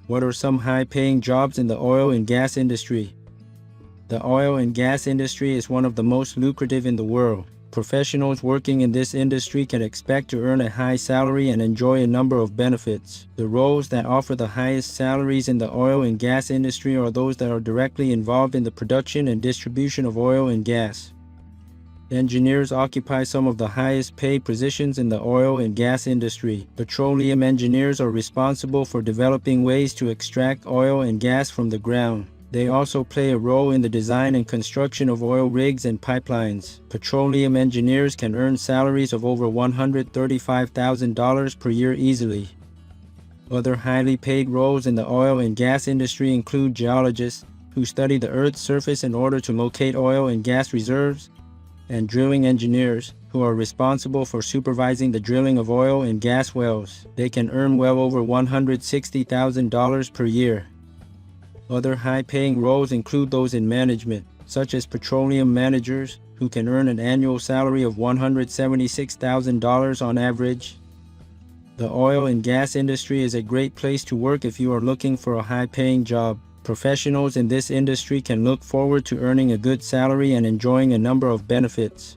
What are some high-paying jobs in the oil and gas industry? The oil and gas industry is one of the most lucrative in the world. Professionals working in this industry can expect to earn a high salary and enjoy a number of benefits. The roles that offer the highest salaries in the oil and gas industry are those that are directly involved in the production and distribution of oil and gas. Engineers occupy some of the highest paid positions in the oil and gas industry. Petroleum engineers are responsible for developing ways to extract oil and gas from the ground. They also play a role in the design and construction of oil rigs and pipelines. Petroleum engineers can earn salaries of over $135,000 per year easily. Other highly paid roles in the oil and gas industry include geologists, who study the Earth's surface in order to locate oil and gas reserves, and drilling engineers, who are responsible for supervising the drilling of oil and gas wells. They can earn well over $160,000 per year. Other high-paying roles include those in management, such as petroleum managers, who can earn an annual salary of $176,000 on average. The oil and gas industry is a great place to work if you are looking for a high-paying job. Professionals in this industry can look forward to earning a good salary and enjoying a number of benefits.